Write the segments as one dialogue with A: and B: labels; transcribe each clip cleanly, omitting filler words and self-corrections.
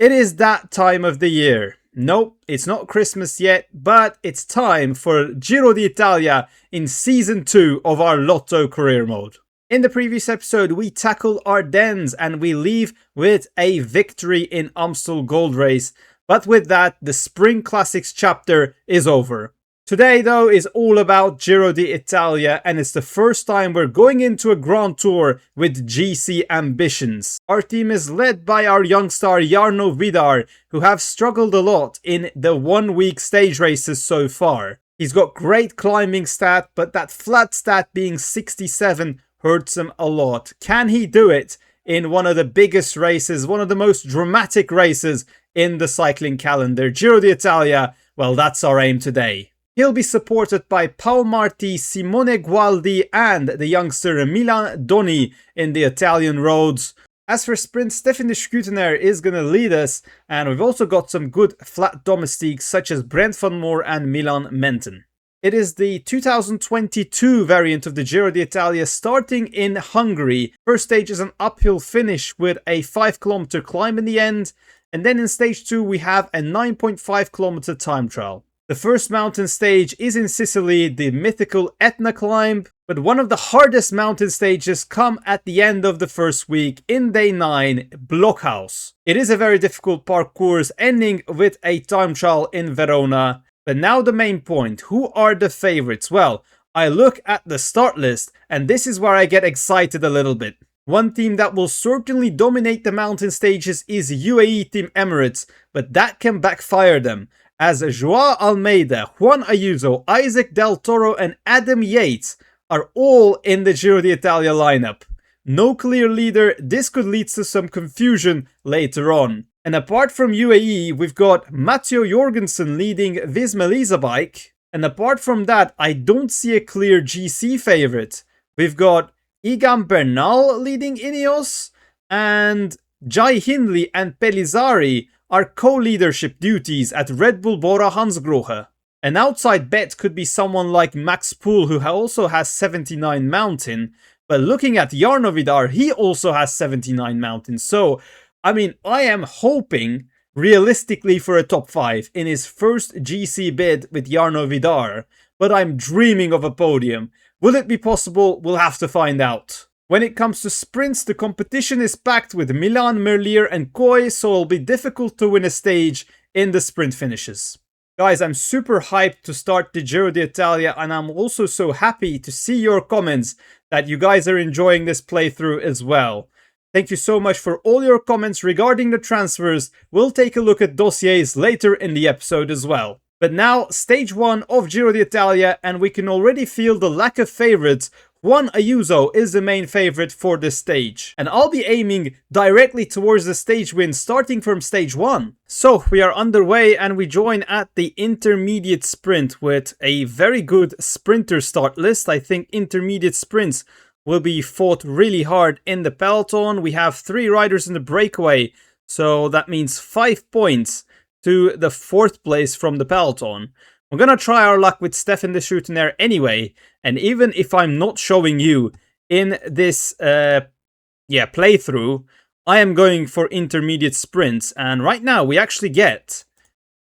A: It is that time of the year. Nope, it's not Christmas yet, but it's time for Giro d'Italia in Season 2 of our Lotto career mode. In the previous episode, we tackle Ardennes and we leave with a victory in Amstel Gold Race. But with that, the Spring Classics chapter is over. Today, though, is all about Giro d'Italia, and it's the first time we're going into a Grand Tour with GC ambitions. Our team is led by our young star Jarno Widar, who have struggled a lot in the 1 week stage races so far. He's got great climbing stat, but that flat stat being 67 hurts him a lot. Can he do it in one of the biggest races, one of the most dramatic races in the cycling calendar? Giro d'Italia, well, that's our aim today. He'll be supported by Pau Marti, Simone Gualdi and the youngster Milan Doni in the Italian roads. As for sprint, Stefan de Schuitenaar is going to lead us, and we've also got some good flat domestiques such as Brent van Moor and Milan Menten. It is the 2022 variant of the Giro d'Italia starting in Hungary. First stage is an uphill finish with a 5-kilometer climb in the end, and then in stage 2 we have a 9.5-kilometer time trial. The first mountain stage is in Sicily, the mythical Etna climb, but one of the hardest mountain stages come at the end of the first week in day 9, Blockhaus. It is a very difficult parcours ending with a time trial in Verona. But now the main point, who are the favorites? Well, I look at the start list and this is where I get excited a little bit. One team that will certainly dominate the mountain stages is UAE Team Emirates, but that can backfire them, as Joao Almeida, Juan Ayuso, Isaac Del Toro and Adam Yates are all in the Giro d'Italia lineup. No clear leader, this could lead to some confusion later on. And apart from UAE, we've got Matteo Jorgensen leading Visma Lease Bike. And apart from that, I don't see a clear GC favorite. We've got Egan Bernal leading Ineos, and Jai Hindley and Pellizzari are co-leadership duties at Red Bull Bora Hansgrohe. An outside bet could be someone like Max Poole, who also has 79 mountain, but looking at Jarno Widar, he also has 79 mountain. So, I mean, I am hoping realistically for a top 5 in his first GC bid with Jarno Widar, but I'm dreaming of a podium. Will it be possible? We'll have to find out. When it comes to sprints, the competition is packed with Milan, Merlier and Coy, so it'll be difficult to win a stage in the sprint finishes. Guys, I'm super hyped to start the Giro d'Italia, and I'm also so happy to see your comments that you guys are enjoying this playthrough as well. Thank you so much for all your comments regarding the transfers. We'll take a look at dossiers later in the episode as well. But now, stage 1 of Giro d'Italia, and we can already feel the lack of favorites. Juan Ayuso is the main favorite for this stage, and I'll be aiming directly towards the stage win starting from stage 1. So we are underway and we join at the intermediate sprint with a very good sprinter start list. I think intermediate sprints will be fought really hard in the peloton. We have 3 riders in the breakaway, so that means 5 points to the 4th place from the peloton. We're gonna try our luck with Stefan de Schuitenaar anyway, and even if I'm not showing you in this playthrough, I am going for intermediate sprints, and right now we actually get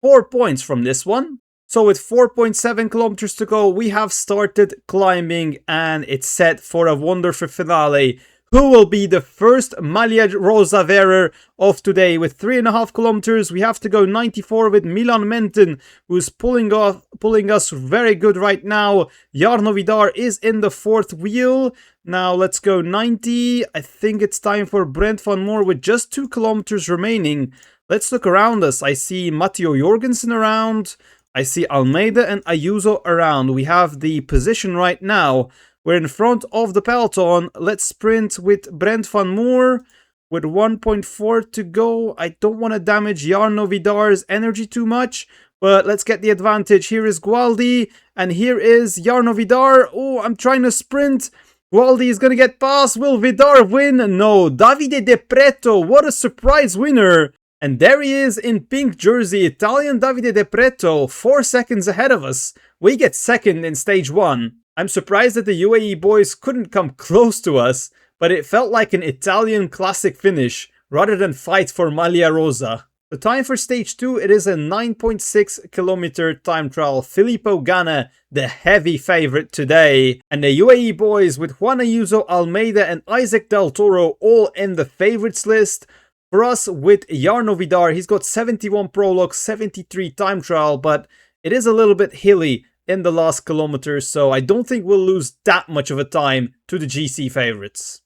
A: 4 points from this one. So with 4.7 kilometers to go, we have started climbing, and it's set for a wonderful finale. Who will be the first Maglia Rosa wearer of today? With 3.5 kilometers, we have to go 94 with Milan Menten, who's pulling us very good right now. Jarno Widar is in the 4th wheel. Now let's go 90. I think it's time for Brent van Moor with just 2 kilometers remaining. Let's look around us. I see Matteo Jorgensen around. I see Almeida and Ayuso around. We have the position right now. We're in front of the peloton. Let's sprint with Brent van Moor with 1.4 to go. I don't want to damage Jarno Widar's energy too much, but let's get the advantage. Here is Gualdi, and here is Jarno Widar. Oh, I'm trying to sprint. Gualdi is going to get past. Will Widar win? No. Davide De Preto, what a surprise winner. And there he is in pink jersey, Italian Davide De Preto, 4 seconds ahead of us. We get 2nd in stage 1. I'm surprised that the UAE boys couldn't come close to us, but it felt like an Italian classic finish rather than fight for Maglia Rosa. The time for stage 2, it is a 9.6 kilometer time trial. Filippo Ganna, the heavy favorite today. And the UAE boys with Juan Ayuso, Almeida and Isaac Del Toro all in the favorites list. For us with Jarno Widar, he's got 71 prologue, 73 time trial, but it is a little bit hilly in the last kilometers, so I don't think we'll lose that much of a time to the GC favorites.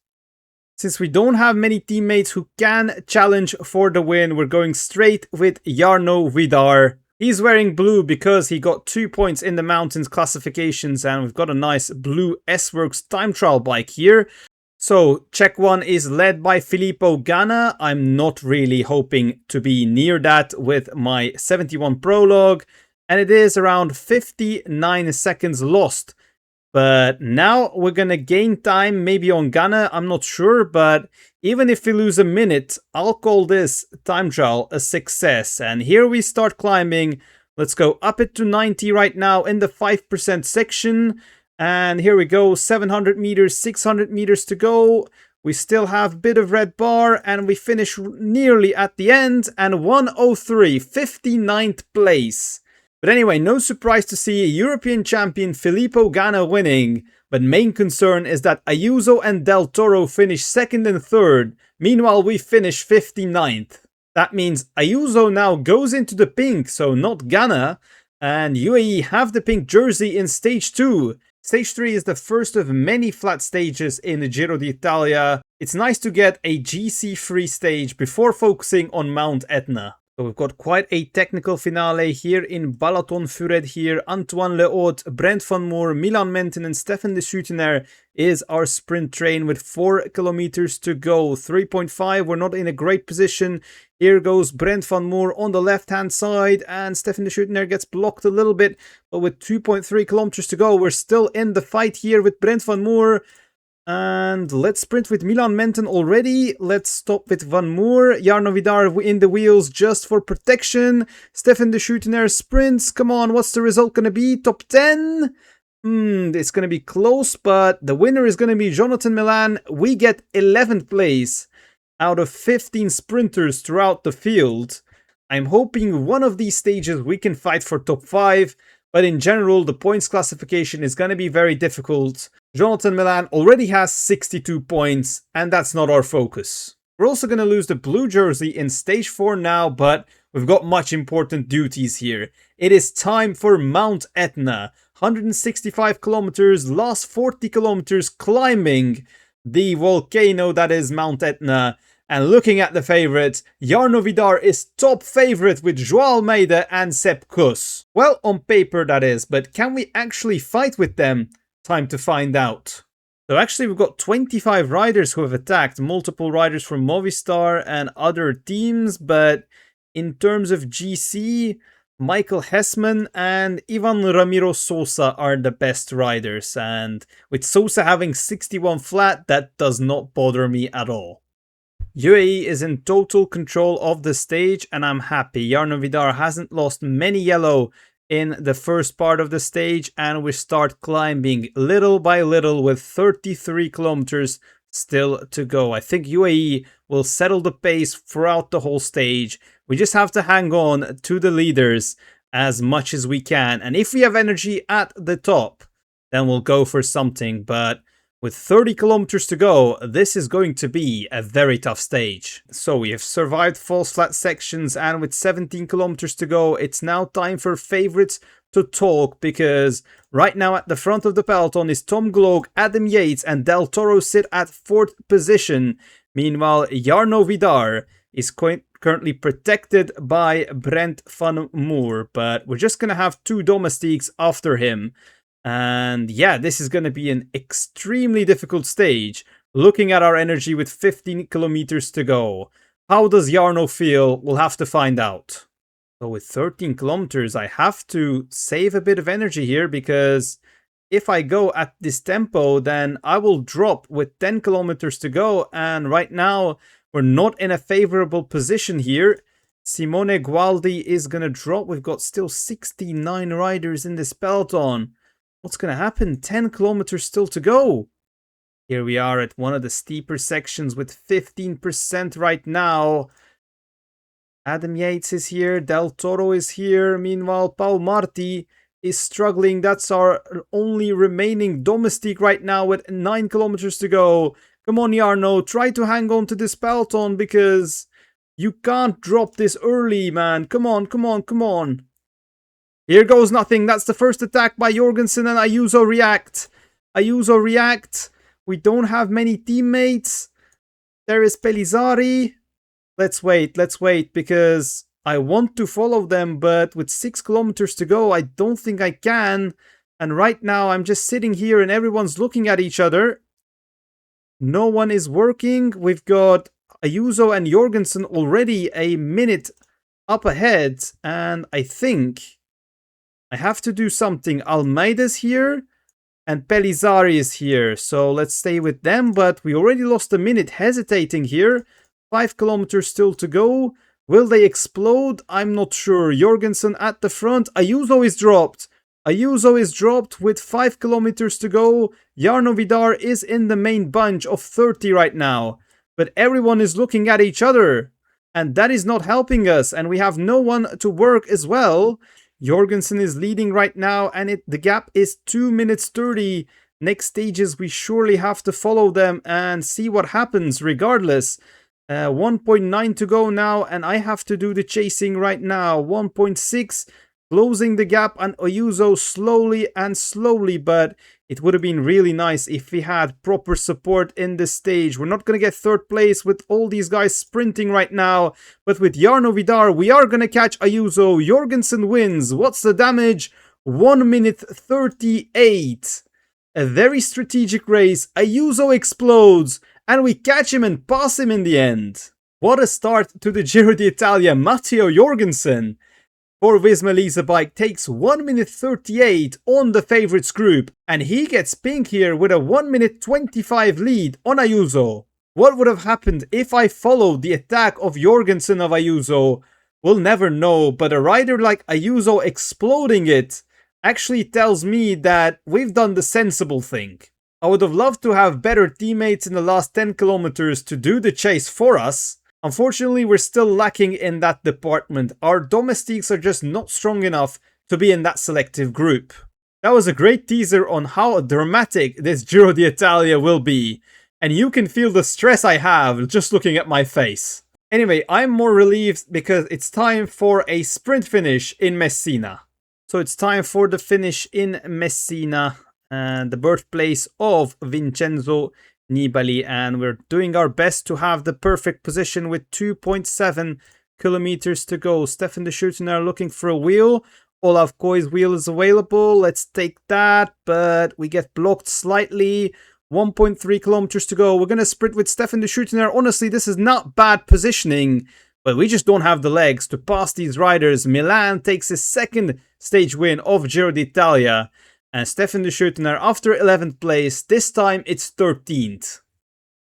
A: Since we don't have many teammates who can challenge for the win, we're going straight with Jarno Widar. He's wearing blue because he got 2 points in the mountains classifications, and we've got a nice blue S-Works time trial bike here. So check 1 is led by Filippo Ganna. I'm not really hoping to be near that with my 71 prologue, and it is around 59 seconds lost. But now we're gonna gain time, maybe on Ganna, I'm not sure, but even if we lose a minute, I'll call this time trial a success. And here we start climbing. Let's go up it to 90 right now in the 5% section. And here we go, 700 meters, 600 meters to go. We still have a bit of red bar, and we finish nearly at the end, and 103, 59th place. But anyway, no surprise to see European champion Filippo Ganna winning, but main concern is that Ayuso and Del Toro finish 2nd and 3rd, meanwhile we finish 59th. That means Ayuso now goes into the pink, so not Ganna, and UAE have the pink jersey in stage 2. Stage 3 is the first of many flat stages in the Giro d'Italia. It's nice to get a GC-free stage before focusing on Mount Etna. So we've got quite a technical finale here in Balaton-Fured here. Antoine Le Haut, Brent van Moer, Milan Menten and Stefan de Sutener is our sprint train with 4 kilometers to go. 3.5, we're not in a great position. Here goes Brent van Moer on the left-hand side, and Stefan de Sutener gets blocked a little bit. But with 2.3 kilometers to go, we're still in the fight here with Brent van Moer. And let's sprint with Milan Menten already. Let's stop with Van Moer. Jarno Widar in the wheels just for protection. Stefan de Sutener sprints. Come on, what's the result going to be? Top 10? It's going to be close, but the winner is going to be Jonathan Milan. We get 11th place out of 15 sprinters throughout the field. I'm hoping one of these stages we can fight for top 5. But in general, the points classification is going to be very difficult. Jonathan Milan already has 62 points, and that's not our focus. We're also going to lose the blue jersey in stage 4 now, but we've got much important duties here. It is time for Mount Etna. 165 kilometers, last 40 kilometers climbing the volcano that is Mount Etna. And looking at the favorites, Jarno Widar is top favorite with João Almeida and Sepp Kuss. Well, on paper that is, but can we actually fight with them? Time to find out. So actually we've got 25 riders who have attacked, multiple riders from Movistar and other teams, but in terms of GC, Michael Hessman and Ivan Ramiro Sosa are the best riders, and with Sosa having 61 flat, that does not bother me at all. UAE is in total control of the stage, and I'm happy. Jarno Widar hasn't lost many yellow in the first part of the stage, and we start climbing little by little with 33 kilometers still to go. I think UAE will settle the pace throughout the whole stage. We just have to hang on to the leaders as much as we can, and if we have energy at the top, then we'll go for something, but with 30 kilometers to go, this is going to be a very tough stage. So we have survived false flat sections, and with 17 kilometers to go, it's now time for favorites to talk, because right now at the front of the peloton is Tom Gloag, Adam Yates and Del Toro sit at 4th position. Meanwhile, Jarno Widar is currently protected by Brent van Moer, but we're just going to have 2 domestiques after him. And yeah, this is going to be an extremely difficult stage. Looking at our energy with 15 kilometers to go. How does Jarno feel? We'll have to find out. So with 13 kilometers, I have to save a bit of energy here, because if I go at this tempo, then I will drop with 10 kilometers to go. And right now, we're not in a favorable position here. Simone Gualdi is going to drop. We've got still 69 riders in this peloton. What's going to happen? 10 kilometers still to go. Here we are at one of the steeper sections with 15% right now. Adam Yates is here. Del Toro is here. Meanwhile, Paul Marti is struggling. That's our only remaining domestique right now with 9 kilometers to go. Come on, Jarno. Try to hang on to this peloton because you can't drop this early, man. Come on, come on, come on. Here goes nothing. That's the first attack by Jorgensen and Ayuso react. Ayuso react. We don't have many teammates. There is Pellizzari. Let's wait because I want to follow them, but with 6 kilometers to go, I don't think I can. And right now, I'm just sitting here and everyone's looking at each other. No one is working. We've got Ayuso and Jorgensen already a minute up ahead. And I think I have to do something. Almeida's here and Pellizzari is here. So let's stay with them. But we already lost a minute hesitating here. 5 kilometers still to go. Will they explode? I'm not sure. Jorgensen at the front. Ayuso is dropped. Ayuso is dropped with 5 kilometers to go. Jarno Widar is in the main bunch of 30 right now. But everyone is looking at each other. And that is not helping us. And we have no one to work as well. Jorgensen is leading right now. And the gap is 2 minutes 30. Next stages we surely have to follow them and see what happens regardless. 1.9 to go now, and I have to do the chasing right now. 1.6, closing the gap, and Ayuso slowly, but it would have been really nice if we had proper support in this stage. We're not going to get third place with all these guys sprinting right now, but with Jarno Widar, we are going to catch Ayuso. Jorgensen wins. What's the damage? 1 minute 38. A very strategic race. Ayuso explodes. And we catch him and pass him in the end. What a start to the Giro d'Italia. Matteo Jorgensen for Visma Lease a Bike takes 1 minute 38 on the favourites group. And he gets pink here with a 1 minute 25 lead on Ayuso. What would have happened if I followed the attack of Jorgensen of Ayuso? We'll never know, but a rider like Ayuso exploding it actually tells me that we've done the sensible thing. I would have loved to have better teammates in the last 10 kilometers to do the chase for us. Unfortunately, we're still lacking in that department. Our domestiques are just not strong enough to be in that selective group. That was a great teaser on how dramatic this Giro d'Italia will be. And you can feel the stress I have just looking at my face. Anyway, I'm more relieved because it's time for a sprint finish in Messina. So it's time for the finish in Messina. The birthplace of Vincenzo Nibali, and we're doing our best to have the perfect position with 2.7 kilometers to go. Stefan de Schuitenaar looking for a wheel. Olaf Koi's wheel is available. Let's take that, but we get blocked slightly. 1.3 kilometers to go. We're going to sprint with Stefan de Schuitenaar. Honestly, this is not bad positioning, but we just don't have the legs to pass these riders. Milan takes his second stage win of Giro d'Italia. And Stefan de Schuitenaar after 11th place, this time it's 13th.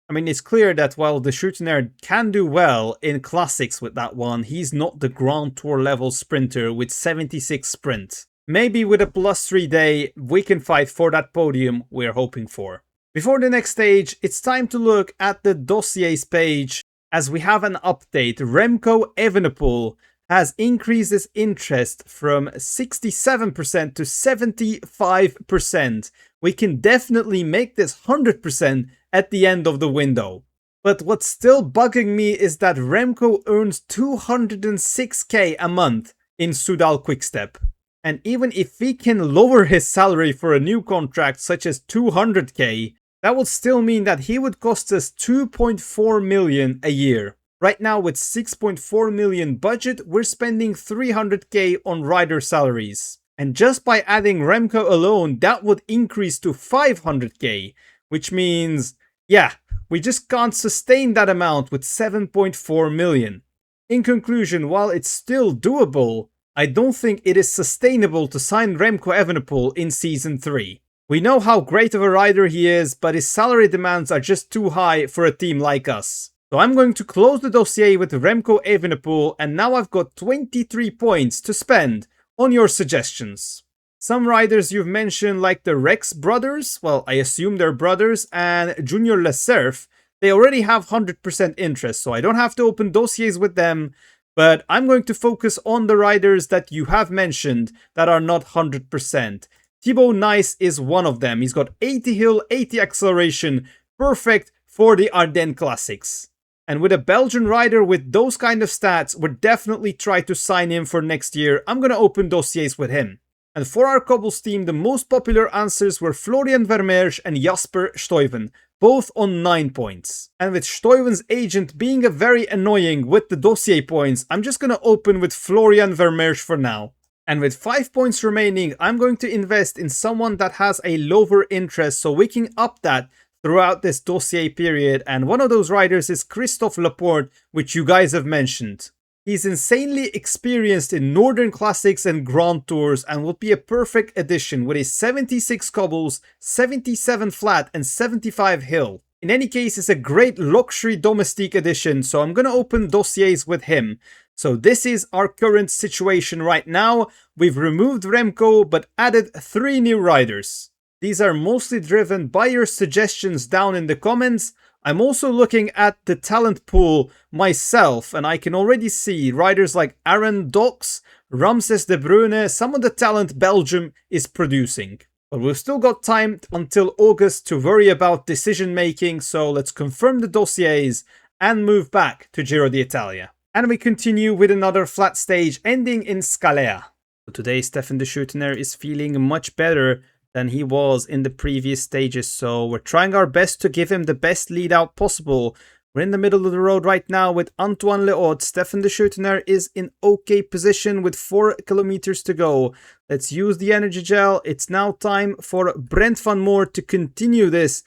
A: I mean, it's clear that while de Schuitenaar can do well in classics with that one, he's not the Grand Tour level sprinter with 76 sprint. Maybe with a +3 day, we can fight for that podium we're hoping for. Before the next stage, it's time to look at the dossiers page as we have an update. Remco Evenepoel has increased his interest from 67% to 75%. We can definitely make this 100% at the end of the window. But what's still bugging me is that Remco earns 206k a month in Soudal Quickstep. And even if we can lower his salary for a new contract such as 200k, that would still mean that he would cost us 2.4 million a year. Right now with 6.4 million budget, we're spending 300k on rider salaries. And just by adding Remco alone, that would increase to 500k, which means, yeah, we just can't sustain that amount with 7.4 million. In conclusion, while it's still doable, I don't think it is sustainable to sign Remco Evenepoel in Season 3. We know how great of a rider he is, but his salary demands are just too high for a team like us. So I'm going to close the dossier with Remco Evenepoel, and now I've got 23 points to spend on your suggestions. Some riders you've mentioned, like the Rex brothers, well, I assume they're brothers, and Junior Lecerf, they already have 100% interest, so I don't have to open dossiers with them. but I'm going to focus on the riders that you have mentioned that are not 100%. Thibaut Nice is one of them. He's got 80 hill, 80 acceleration, perfect for the Ardennes Classics. And with a Belgian rider with those kind of stats, we'll definitely try to sign him for next year. I'm gonna open dossiers with him. And for our Cobbles team, the most popular answers were Florian Vermeersch and Jasper Stuyven, both on 9 points. And with Stuyven's agent being a very annoying with the dossier points, I'm just gonna open with Florian Vermeersch for now. And with 5 points remaining, I'm going to invest in someone that has a lower interest so we can up that throughout this dossier period, and one of those riders is Christophe Laporte, which you guys have mentioned. He's insanely experienced in Northern Classics and Grand Tours and would be a perfect addition with his 76 cobbles, 77 flat and 75 hill. In any case, it's a great luxury domestique addition, so I'm gonna open dossiers with him. So this is our current situation right now. We've removed Remco but added 3 new riders. These are mostly driven by your suggestions down in the comments. I'm also looking at the talent pool myself, and I can already see riders like Aaron Dox, Ramses de Bruyne, some of the talent Belgium is producing. But we've still got time until August to worry about decision making, so let's confirm the dossiers and move back to Giro d'Italia. And we continue with another flat stage ending in Scalea. So today Stefan de Schuitener is feeling much better than he was in the previous stages, so we're trying our best to give him the best lead out possible. We're in the middle of the road right now with Antoine Lehaut. Stefan de Schuitener is in okay position with 4 kilometers to go. Let's use the energy gel. It's now time for Brent van Moor to continue this.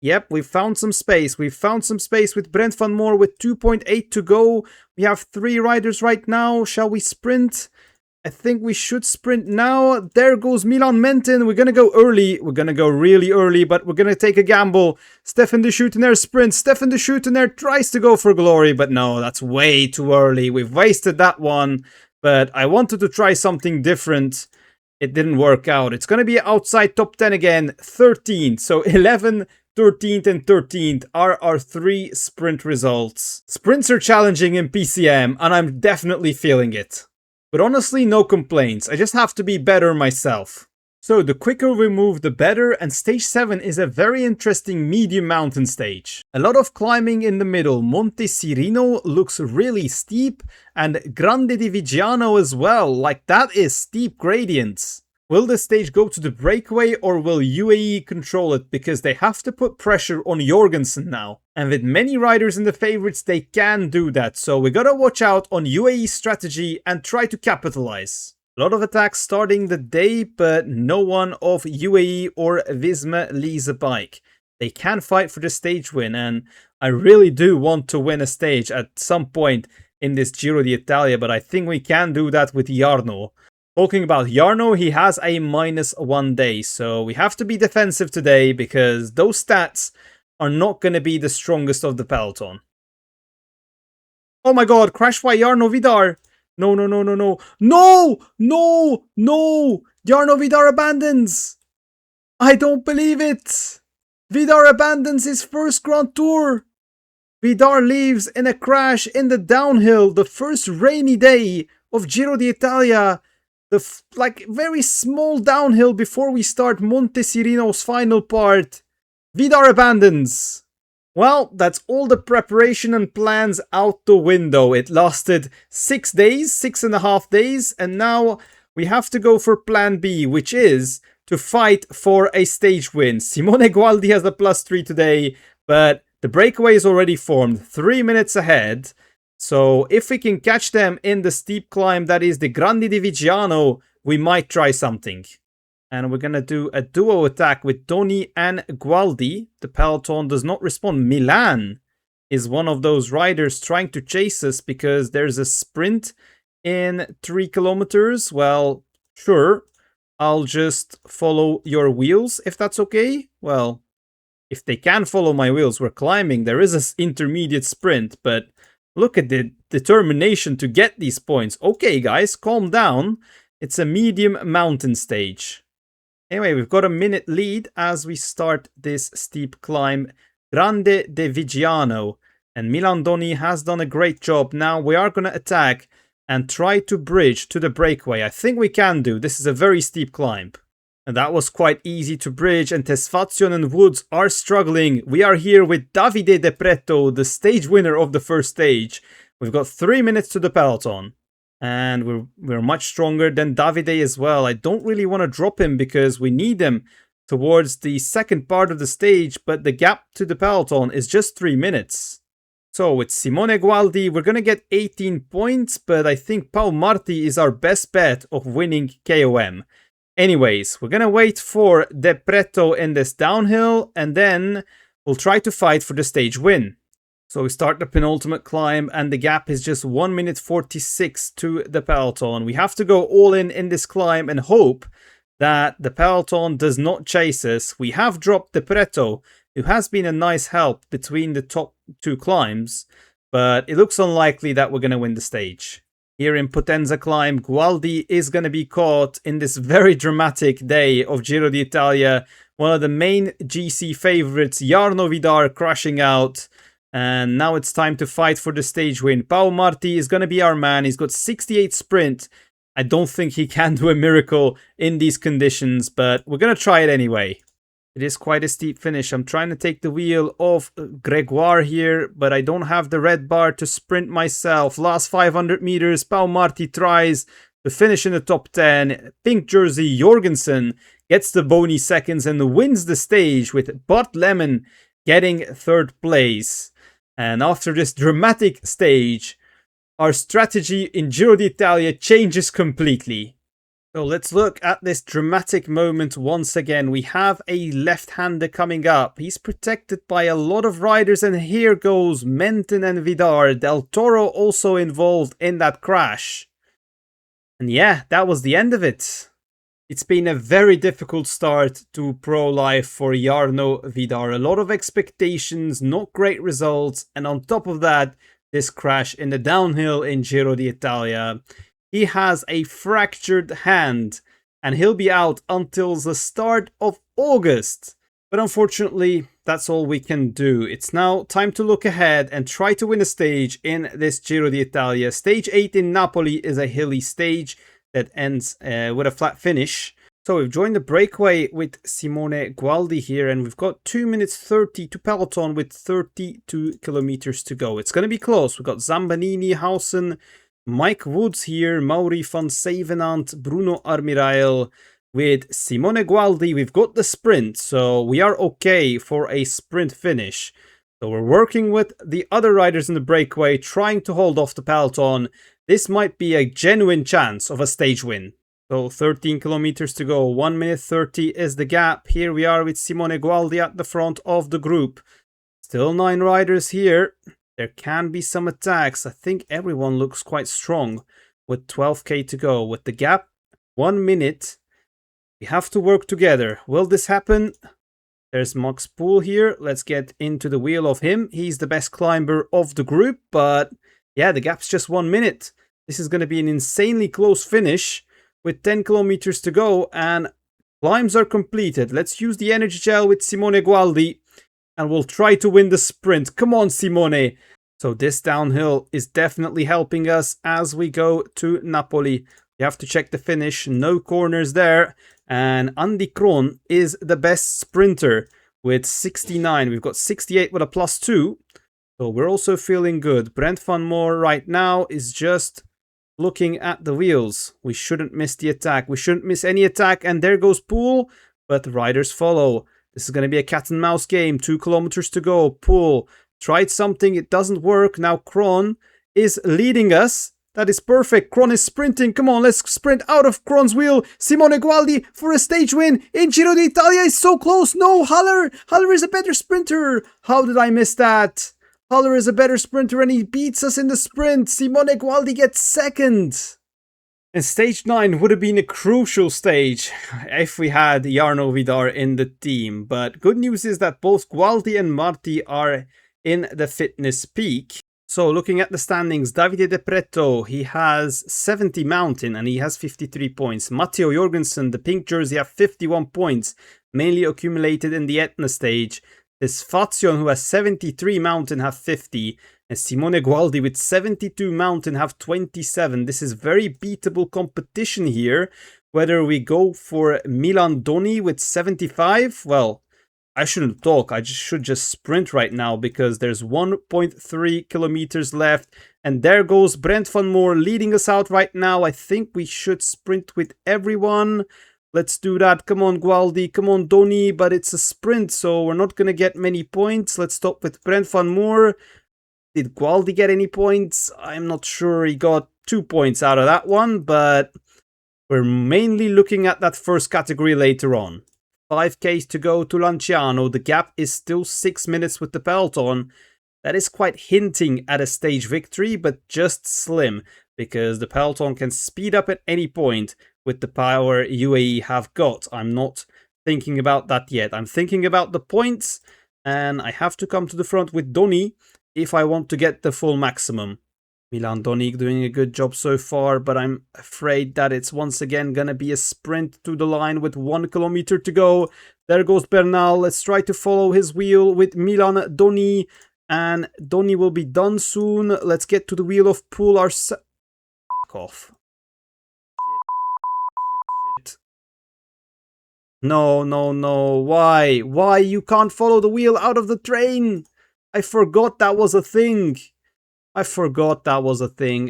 A: Yep, we found some space. We found some space with Brent van Moor with 2.8 to go. We have 3 riders right now. Shall we sprint? I think we should sprint now. There goes Milan Menton. We're going to go early. We're going to go really early, but we're going to take a gamble. Stefan de Schuitener sprints. Stefan de Schuitener tries to go for glory, but no, that's way too early. We've wasted that one, but I wanted to try something different. It didn't work out. It's going to be outside top 10 again. 13th. So 11th, 13th and 13th are our 3 sprint results. Sprints are challenging in PCM, and I'm definitely feeling it. But honestly, no complaints. I just have to be better myself. So the quicker we move, the better, and stage 7 is a very interesting medium mountain stage. A lot of climbing in the middle. Monte Cirino looks really steep, and Grande di Viggiano as well. Like, that is steep gradients. Will the stage go to the breakaway or will UAE control it, because they have to put pressure on Jorgensen now. And with many riders in the favorites, they can do that, so we gotta watch out on UAE's strategy and try to capitalize. A lot of attacks starting the day, but no one of UAE or Visma leaves a bike. They can fight for the stage win, and I really do want to win a stage at some point in this Giro d'Italia, but I think we can do that with Jarno. Talking about Jarno, he has a -1 day, so we have to be defensive today because those stats are not going to be the strongest of the peloton. Oh my god, crash by Jarno Widar! No, no, no, no, no. No! No! No! Jarno Widar abandons! I don't believe it! Widar abandons his first Grand Tour! Widar leaves in a crash in the downhill, the first rainy day of Giro d'Italia. The very small downhill before we start Monte Cirino's final part. Widar abandons. Well, that's all the preparation and plans out the window. It lasted 6 days, 6.5 days, and now we have to go for plan B, which is to fight for a stage win. Simone Gualdi has a +3 today, but the breakaway is already formed, 3 minutes ahead. So if we can catch them in the steep climb that is the Grande di Viggiano, we might try something. And we're going to do a duo attack with Toni and Gualdi. The peloton does not respond. Milan is one of those riders trying to chase us because there's a sprint in 3 kilometers. Well, sure. I'll just follow your wheels if that's okay. Well, if they can follow my wheels, we're climbing. There is an intermediate sprint, but look at the determination to get these points. Okay, guys, calm down. It's a medium mountain stage. Anyway, we've got a minute lead as we start this steep climb. Grande di Viggiano. And Milan Doni has done a great job. Now we are going to attack and try to bridge to the breakaway. I think we can do. This is a very steep climb. And that was quite easy to bridge, and Tesfazion and Woods are struggling. We are here with Davide De Preto, the stage winner of the first stage. We've got 3 minutes to the peloton. And we're much stronger than Davide as well. I don't really want to drop him because we need him towards the second part of the stage, but the gap to the peloton is just 3 minutes. So with Simone Gualdi, we're going to get 18 points, but I think Pau Marti is our best bet of winning KOM. Anyways, we're going to wait for De Preto in this downhill, and then we'll try to fight for the stage win. So we start the penultimate climb, and the gap is just 1 minute 46 to the peloton. We have to go all in this climb and hope that the peloton does not chase us. We have dropped De Preto, who has been a nice help between the top 2 climbs, but it looks unlikely that we're going to win the stage. Here in Potenza climb, Gualdi is going to be caught in this very dramatic day of Giro d'Italia. One of the main GC favorites, Jarno Widar, crashing out. And now it's time to fight for the stage win. Pau Marti is going to be our man. He's got 68 sprint. I don't think he can do a miracle in these conditions, but we're going to try it anyway. It is quite a steep finish. I'm trying to take the wheel of Gregoire here, but I don't have the red bar to sprint myself. Last 500 meters, Pau Marti tries to finish in the top 10. Pink jersey Jorgensen gets the bony seconds and wins the stage, with Bart Lemon getting 3rd place. And after this dramatic stage, our strategy in Giro d'Italia changes completely. So let's look at this dramatic moment once again. We have a left-hander coming up. He's protected by a lot of riders, and here goes Menten and Vidar. Del Toro also involved in that crash. And yeah, that was the end of it. It's been a very difficult start to pro life for Jarno Widar. A lot of expectations, not great results, and on top of that, this crash in the downhill in Giro d'Italia. He has a fractured hand, and he'll be out until the start of August. But unfortunately, that's all we can do. It's now time to look ahead and try to win a stage in this Giro d'Italia. Stage 8 in Napoli is a hilly stage that ends with a flat finish. So we've joined the breakaway with Simone Gualdi here, and we've got 2 minutes 30 to peloton with 32 kilometers to go. It's going to be close. We've got Zambanini, Hausen, Mike Woods here, Mauri van Zevenant, Bruno Armirail. With Simone Gualdi, we've got the sprint, so we are okay for a sprint finish. So we're working with the other riders in the breakaway, trying to hold off the peloton. This might be a genuine chance of a stage win. So 13 kilometers to go, 1 minute 30 is the gap. Here we are with Simone Gualdi at the front of the group. Still 9 riders here. There can be some attacks. I think everyone looks quite strong with 12k to go. With the gap, 1 minute. We have to work together. Will this happen? There's Max Poole here. Let's get into the wheel of him. He's the best climber of the group, but yeah, the gap's just 1 minute. This is going to be an insanely close finish with 10 kilometers to go, and climbs are completed. Let's use the energy gel with Simone Gualdi, and we'll try to win the sprint. Come on, Simone. So this downhill is definitely helping us as we go to Napoli. You have to check the finish. No corners there. And Andy Krohn is the best sprinter with 69. We've got 68 with a +2. So we're also feeling good. Brent Van Moor right now is just looking at the wheels. We shouldn't miss the attack. We shouldn't miss any attack. And there goes Poole. But the riders follow. This is going to be a cat and mouse game. 2 kilometers to go. Poole tried something. It doesn't work. Now Krohn is leading us. That is perfect. Krohn is sprinting. Come on, let's sprint out of Krohn's wheel. Simone Gualdi for a stage win in Giro d'Italia is so close. No, Haller. Haller is a better sprinter. How did I miss that? Haller is a better sprinter and he beats us in the sprint. Simone Gualdi gets second. And stage 9 would have been a crucial stage if we had Jarno Widar in the team. But good news is that both Gualdi and Marti are in the fitness peak. So looking at the standings, Davide De Preto, he has 70 mountain and he has 53 points. Matteo Jorgensen, the pink jersey, have 51 points, mainly accumulated in the Etna stage. Tesfazion, who has 73 mountain, have 50. And Simone Gualdi with 72 mountain have 27. This is very beatable competition here. Whether we go for Milan Doni with 75, well, I shouldn't talk. I should just sprint right now because there's 1.3 kilometers left. And there goes Brent van Moor leading us out right now. I think we should sprint with everyone. Let's do that. Come on, Gualdi. Come on, Doni. But it's a sprint, so we're not going to get many points. Let's stop with Brent van Moor. Did Gualdi get any points? I'm not sure. He got 2 points out of that one, but we're mainly looking at that first category later on. 5Ks to go to Lanciano. The gap is still 6 minutes with the peloton. That is quite hinting at a stage victory, but just slim, because the peloton can speed up at any point with the power UAE have got. I'm not thinking about that yet. I'm thinking about the points, and I have to come to the front with Doni if I want to get the full maximum. Milan Doni doing a good job so far, but I'm afraid that it's once again gonna be a sprint to the line with 1 kilometer to go. There goes Bernal. Let's try to follow his wheel with Milan Doni, and Doni will be done soon. Let's get to the wheel of Pool ourselves. Fuck off. Shit. No, no, no. Why? Why you can't follow the wheel out of the train? I forgot that was a thing.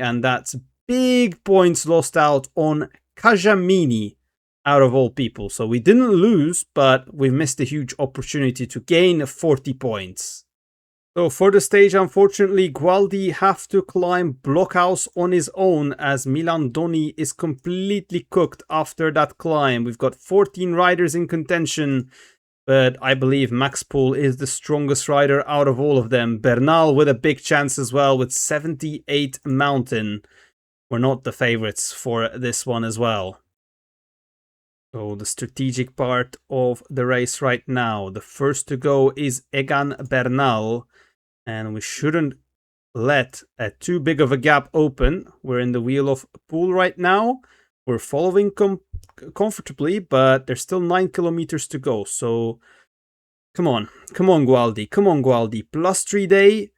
A: And that's big points lost out on Cajamini, out of all people. So we didn't lose, but we missed a huge opportunity to gain 40 points. So for the stage, unfortunately, Gualdi have to climb Blockhaus on his own, as Milan Doni is completely cooked after that climb. We've got 14 riders in contention, but I believe Max Pool is the strongest rider out of all of them. Bernal with a big chance as well with 78 mountain. We're not the favorites for this one as well. So the strategic part of the race right now. The first to go is Egan Bernal. And we shouldn't let too big of a gap open. We're in the wheel of Pool right now. We're following comfortably, but there's still 9 kilometers to go. So come on Gualdi, +3 day. I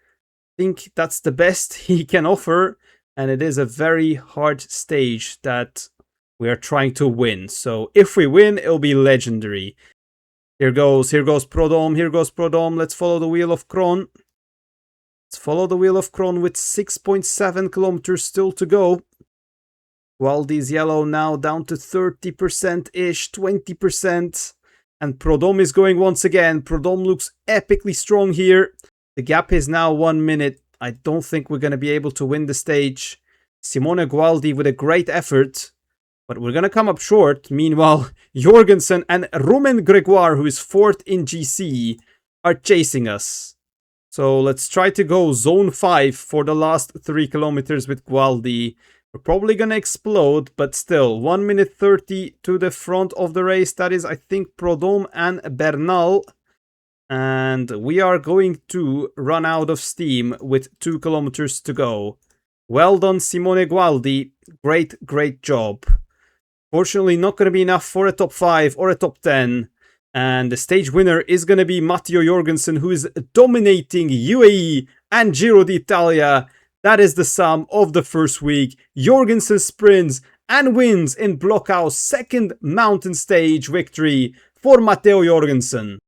A: think that's the best he can offer, and it is a very hard stage that we are trying to win. So if we win, it'll be legendary. Here goes Prodom. Let's follow the wheel of Kron. With 6.7 kilometers still to go. Gualdi's yellow now down to 30%-ish, 20%. And Prodom is going once again. Prodom looks epically strong here. The gap is now 1 minute. I don't think we're going to be able to win the stage. Simone Gualdi with a great effort, but we're going to come up short. Meanwhile, Jorgensen and Romain Gregoire, who is 4th in GC, are chasing us. So let's try to go zone 5 for the last 3 kilometers with Gualdi. We're probably going to explode, but still, 1 minute 30 to the front of the race. That is, I think, Prodom and Bernal. And we are going to run out of steam with 2 kilometers to go. Well done, Simone Gualdi. Great job. Fortunately, not going to be enough for a top 5 or a top 10. And the stage winner is going to be Matteo Jorgensen, who is dominating UAE and Giro d'Italia. That is the sum of the first week. Jorgensen sprints and wins in Blockhaus' second mountain stage victory for Matteo Jorgensen.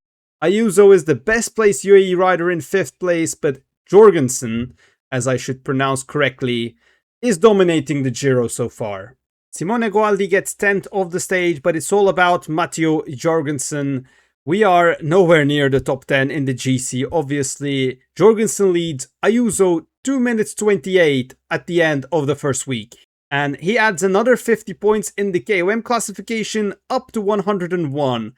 A: Ayuso is the best placed UAE rider in 5th place, but Jorgensen, as I should pronounce correctly, is dominating the Giro so far. Simone Gualdi gets 10th of the stage, but it's all about Matteo Jorgensen. We are nowhere near the top 10 in the GC. Obviously, Jorgensen leads Ayuso 2 minutes 28 at the end of the first week. And he adds another 50 points in the KOM classification up to 101.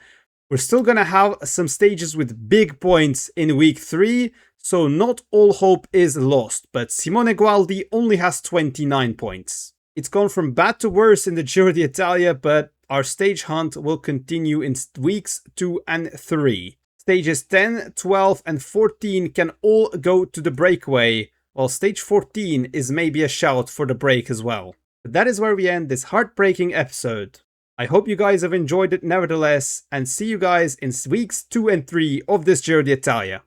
A: We're still going to have some stages with big points in week 3, so not all hope is lost. But Simone Gualdi only has 29 points. It's gone from bad to worse in the Giro d'Italia, but our stage hunt will continue in weeks 2 and 3. Stages 10, 12 and 14 can all go to the breakaway, while stage 14 is maybe a shout for the break as well. But that is where we end this heartbreaking episode. I hope you guys have enjoyed it nevertheless, and see you guys in weeks 2 and 3 of this Giro d'Italia.